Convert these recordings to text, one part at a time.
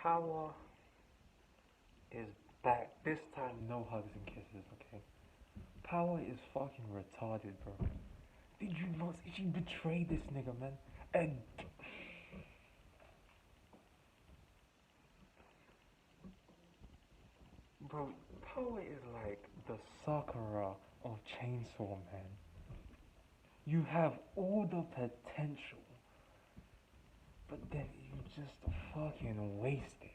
Power is back. This time, no hugs and kisses, okay? Power is fucking retarded, bro. Did you not see she betrayed this nigga, man? And bro, Power is like the Sakura of Chainsaw Man. You have all the potential, but then you just fucking waste it.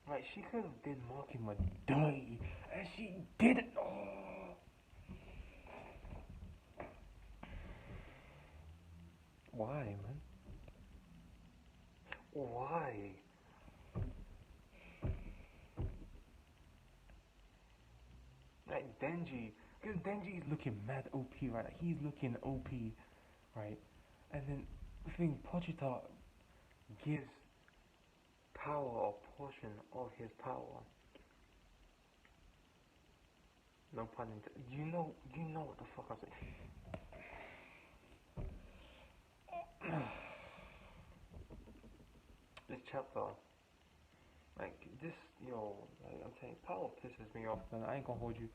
Like, she could have did Makima dirty, and she didn't. Oh. Why, man? Why? Like Denji, because Denji is looking mad OP, right? Like, he's looking OP, right? And then the thing, Pochita gives Power a portion of his power. No pun intended. You know what the fuck I'm saying. This chapter, like this, like I'm saying, Power pisses me off. Man, I ain't gonna hold you.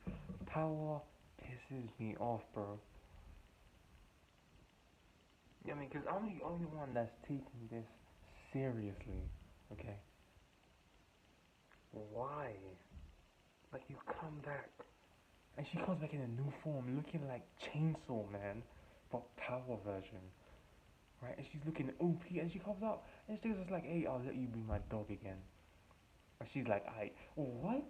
Power pisses me off, bro. Yeah, I mean, cause I'm the only one that's taking this seriously. Okay. Why? Like you come back, and she comes back in a new form, looking like Chainsaw Man, but Power version. Right, and she's looking OP, and she comes out, and she's just like, "Hey, I'll let you be my dog again." And she's like, "I what?"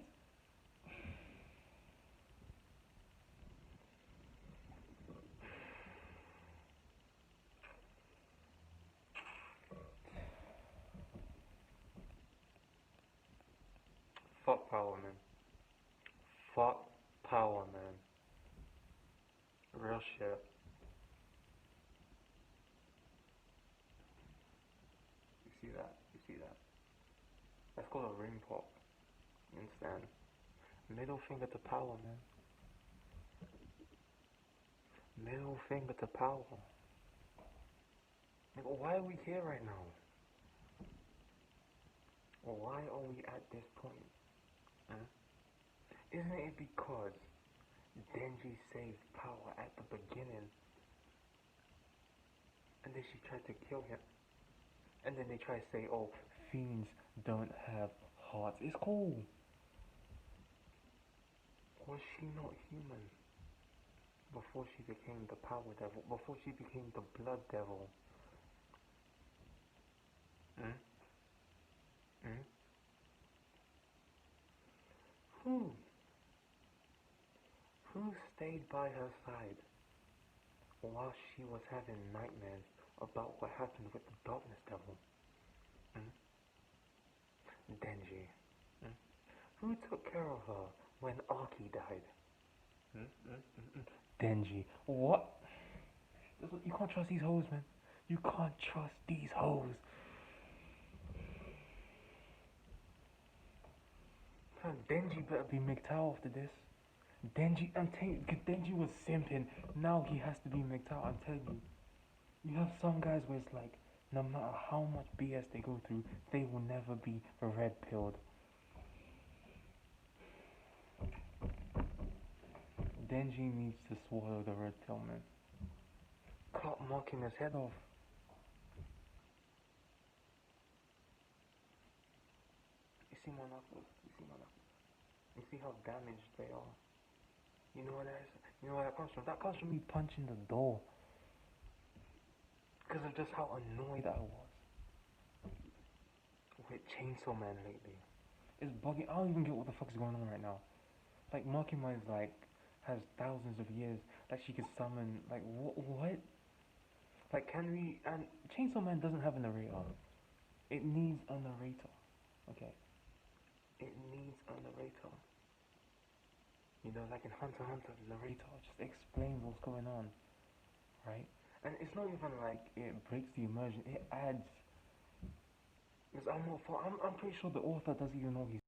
Fuck Power, man. Fuck Power, man. Real shit. You see that? You see that? That's called a ring pop. You understand? Middle finger to Power, man. Middle finger to Power. Like, why are we here right now? Why are we at this point? Huh? Isn't it because Denji saved Power at the beginning, and then she tried to kill him? And then they try to say, oh, fiends don't have hearts. It's cool. Was she not human before she became the power devil? Before she became the blood devil? Hmm? Hmm? Who? Who stayed by her side while she was having nightmares about what happened with the darkness devil? Hmm? Denji. Hmm? Who took care of her when Aki died? Hmm? Hmm? Hmm? Hmm? Denji. What? You can't trust these hoes, man. You can't trust these hoes. Denji better be MGTOW after this. Denji, I'm telling you, Denji was simping. Now he has to be MGTOW. I'm telling you. You have some guys where it's like, no matter how much BS they go through, they will never be red pilled. Denji needs to swallow the red pill, man. Caught mocking his head off. You see my knuckles? You see my knuckles? You see how damaged they are? You know what that is? You know where that comes from? That comes from me punching the door. Because of just how annoyed I was with Chainsaw Man lately. It's bugging. I don't even get what the fuck is going on right now. Like, Makima is like, has thousands of years. Like, she could summon, like, what? Like, can we, and Chainsaw Man doesn't have a narrator. It needs a narrator. Okay. It needs a narrator. You know, like in Hunter x Hunter, the narrator just explains what's going on. Right? And it's not even like it breaks the immersion, it adds. Because I'm pretty sure the author doesn't even know he's